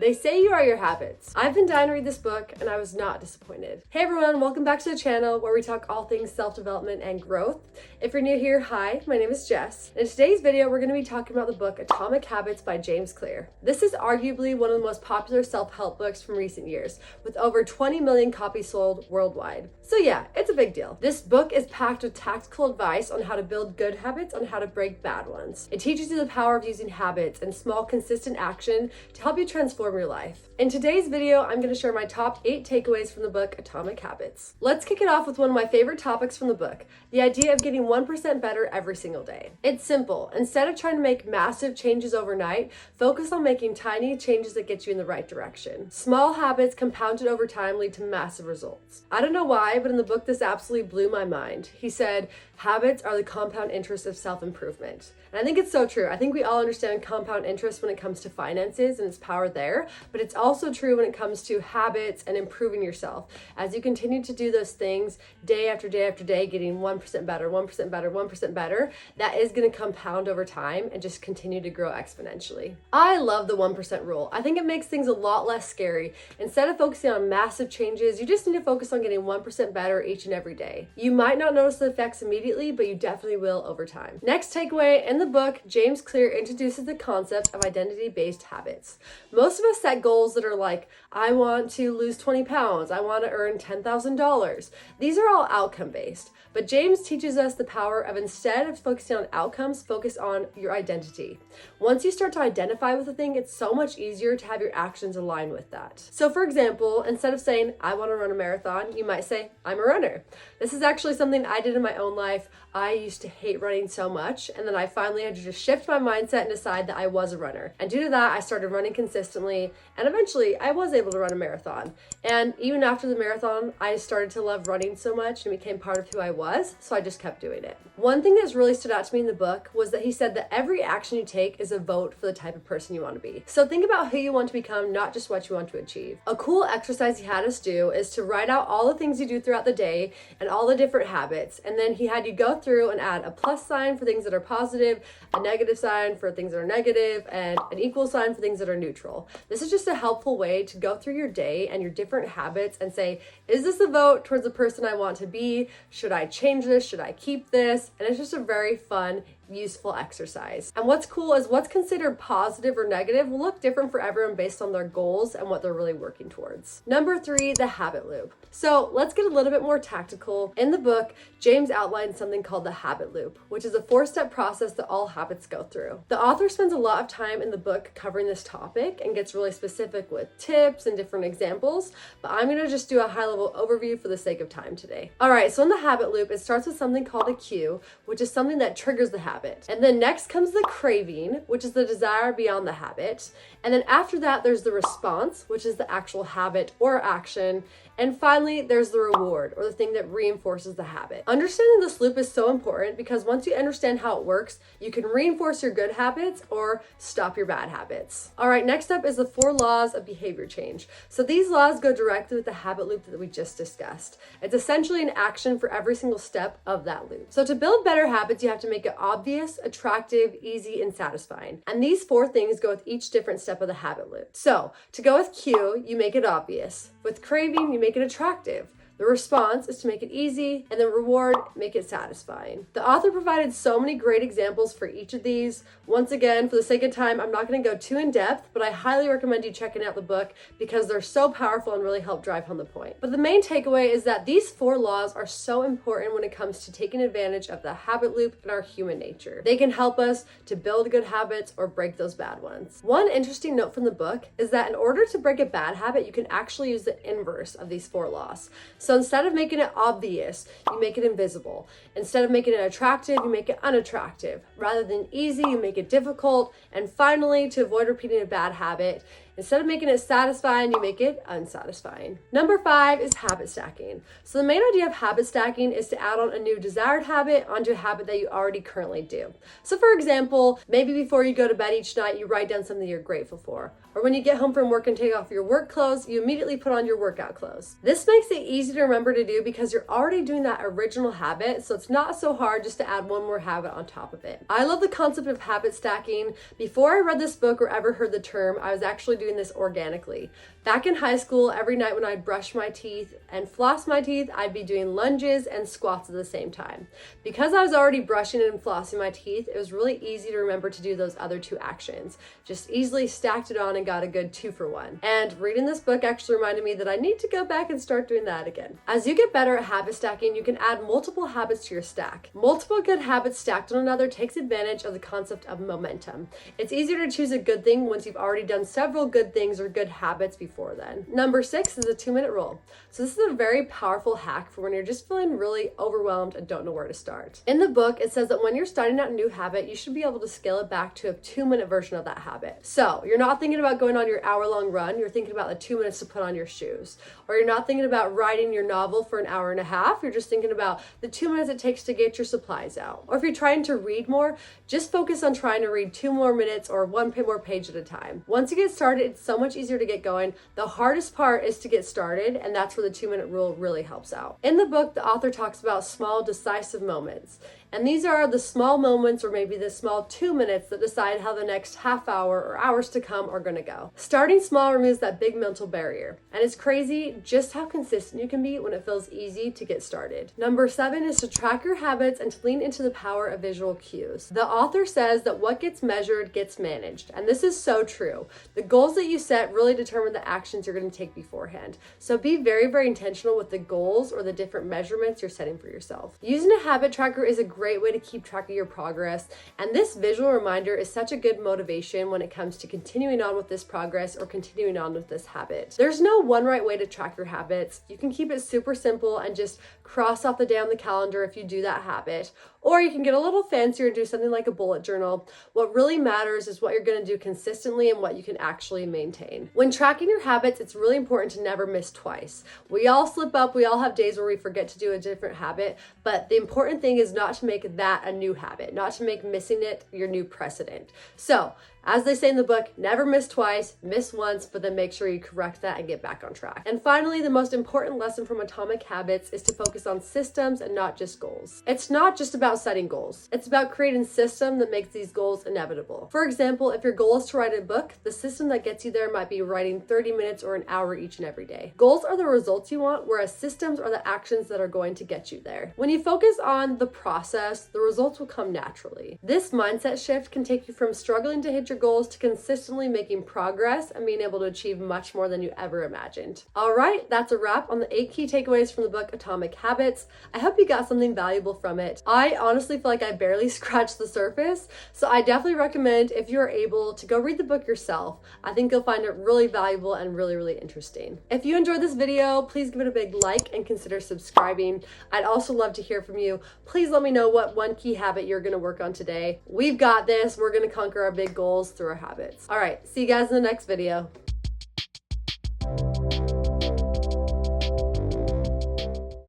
They say you are your habits. I've been dying to read this book and I was not disappointed. Hey everyone, welcome back to the channel where we talk all things self-development and growth. If you're new here, hi, my name is Jess. In today's video, we're going to be talking about the book Atomic Habits by James Clear. This is arguably one of the most popular self-help books from recent years, with over 20 million copies sold worldwide. So yeah, it's a big deal. This book is packed with tactical advice on how to build good habits and how to break bad ones. It teaches you the power of using habits and small consistent action to help you transform your life. In today's video, I'm going to share my top 8 takeaways from the book Atomic Habits. Let's kick it off with one of my favorite topics from the book, the idea of getting 1% better every single day. It's simple. Instead of trying to make massive changes overnight, focus on making tiny changes that get you in the right direction. Small habits compounded over time lead to massive results. I don't know why, but in the book, this absolutely blew my mind. He said, habits are the compound interest of self-improvement. And I think it's so true. I think we all understand compound interest when it comes to finances and its power there, but it's also true when it comes to habits and improving yourself. As you continue to do those things day after day after day, getting 1% better, 1% better, 1% better, that is going to compound over time and just continue to grow exponentially. I love the 1% rule. I think it makes things a lot less scary. Instead of focusing on massive changes, you just need to focus on getting 1% better each and every day. You might not notice the effects immediately, but you definitely will over time. Next takeaway, in the book, James Clear introduces the concept of identity-based habits. Most of us set goals that are like, I want to lose 20 pounds, I want to earn $10,000. These are all outcome-based, but James teaches us the power of, instead of focusing on outcomes, focus on your identity. Once you start to identify with a thing, it's so much easier to have your actions align with that. So for example, instead of saying, I want to run a marathon, you might say, I'm a runner. This is actually something I did in my own life. I used to hate running so much, and then I finally had to just shift my mindset and decide that I was a runner. And due to that, I started running consistently, and eventually I was able to run a marathon. And even after the marathon, I started to love running so much and became part of who I was, so I just kept doing it. One thing that's really stood out to me in the book was that he said that every action you take is a vote for the type of person you want to be. So think about who you want to become, not just what you want to achieve. A cool exercise he had us do is to write out all the things you do throughout the day and all the different habits, and then he had you go through and add a plus sign for things that are positive, a negative sign for things that are negative, and an equal sign for things that are neutral. This is just a helpful way to go through your day and your different habits and say, is this a vote towards the person I want to be? Should I change this? Should I keep this? And it's just a very fun, useful exercise. And what's cool is what's considered positive or negative will look different for everyone based on their goals and what they're really working towards. Number 3, the habit loop. So let's get a little bit more tactical. In the book, James outlines something called the habit loop, which is a 4-step process that all habits go through. The author spends a lot of time in the book covering this topic and gets really specific with tips and different examples, but I'm going to just do a high-level overview for the sake of time today. All right, so in the habit loop, it starts with something called a cue, which is something that triggers the habit. And then next comes the craving, which is the desire beyond the habit. And then after that, there's the response, which is the actual habit or action. And finally, there's the reward, or the thing that reinforces the habit. Understanding this loop is so important because once you understand how it works, you can reinforce your good habits or stop your bad habits. All right, next up is the 4 laws of behavior change. So these laws go directly with the habit loop that we just discussed. It's essentially an action for every single step of that loop. So to build better habits, you have to make it obvious, attractive, easy, and satisfying. And these 4 things go with each different step of the habit loop. So to go with cue, you make it obvious. With craving, you make it attractive. The response is to make it easy, and the reward, make it satisfying. The author provided so many great examples for each of these. Once again, for the sake of time, I'm not going to go too in depth, but I highly recommend you checking out the book because they're so powerful and really help drive home the point. But the main takeaway is that these 4 laws are so important when it comes to taking advantage of the habit loop in our human nature. They can help us to build good habits or break those bad ones. One interesting note from the book is that in order to break a bad habit, you can actually use the inverse of these 4 laws. So instead of making it obvious, you make it invisible. Instead of making it attractive, you make it unattractive. Rather than easy, you make it difficult. And finally, to avoid repeating a bad habit, instead of making it satisfying, you make it unsatisfying. Number 5 is habit stacking. So the main idea of habit stacking is to add on a new desired habit onto a habit that you already currently do. So for example, maybe before you go to bed each night, you write down something you're grateful for. Or when you get home from work and take off your work clothes, you immediately put on your workout clothes. This makes it easy to remember to do because you're already doing that original habit, so it's not so hard just to add one more habit on top of it. I love the concept of habit stacking. Before I read this book or ever heard the term, I was actually doing this organically. Back in high school, every night when I'd brush my teeth and floss my teeth, I'd be doing lunges and squats at the same time. Because I was already brushing and flossing my teeth, it was really easy to remember to do those other two actions. Just easily stacked it on and got a good 2-for-1. And reading this book actually reminded me that I need to go back and start doing that again. As you get better at habit stacking, you can add multiple habits to your stack. Multiple good habits stacked on another takes advantage of the concept of momentum. It's easier to choose a good thing once you've already done several good things or good habits before then. Number 6 is a 2-minute rule. So this is a very powerful hack for when you're just feeling really overwhelmed and don't know where to start. In the book, it says that when you're starting out a new habit, you should be able to scale it back to a 2-minute version of that habit. So you're not thinking about going on your hour-long run, you're thinking about the 2 minutes to put on your shoes. Or you're not thinking about writing your novel for an hour and a half, you're just thinking about the 2 minutes it takes to get your supplies out. Or if you're trying to read more, just focus on trying to read 2 more minutes or 1 more page at a time. Once you get started, it's so much easier to get going. The hardest part is to get started, and that's where the 2-minute rule really helps out. In the book, the author talks about small, decisive moments. And these are the small moments, or maybe the small 2 minutes, that decide how the next half hour or hours to come are going to go. Starting small removes that big mental barrier. And it's crazy just how consistent you can be when it feels easy to get started. Number 7 is to track your habits and to lean into the power of visual cues. The author says that what gets measured gets managed. And this is so true. The goals that you set really determine the actions you're going to take beforehand. So be very, very intentional with the goals or the different measurements you're setting for yourself. Using a habit tracker is a great way to keep track of your progress, and this visual reminder is such a good motivation when it comes to continuing on with this progress or continuing on with this habit. There's no one right way to track your habits. You can keep it super simple and just cross off the day on the calendar if you do that habit, or you can get a little fancier and do something like a bullet journal. What really matters is what you're going to do consistently and what you can actually maintain. When tracking your habits, it's really important to never miss twice. We all slip up, we all have days where we forget to do a different habit, but the important thing is not to make that a new habit, not to make missing it your new precedent. So, as they say in the book, never miss twice, miss once, but then make sure you correct that and get back on track. And finally, the most important lesson from Atomic Habits is to focus on systems and not just goals. It's not just about setting goals. It's about creating a system that makes these goals inevitable. For example, if your goal is to write a book, the system that gets you there might be writing 30 minutes or an hour each and every day. Goals are the results you want, whereas systems are the actions that are going to get you there. When you focus on the process, the results will come naturally. This mindset shift can take you from struggling to hit your goals to consistently making progress and being able to achieve much more than you ever imagined. All right, that's a wrap on the 8 key takeaways from the book Atomic Habits. I hope you got something valuable from it. I honestly feel like I barely scratched the surface, so I definitely recommend, if you're able, to go read the book yourself. I think you'll find it really valuable and really, really interesting. If you enjoyed this video, please give it a big like and consider subscribing. I'd also love to hear from you. Please let me know what 1 key habit you're going to work on today. We've got this. We're going to conquer our big goals through our habits. All right, see you guys in the next video.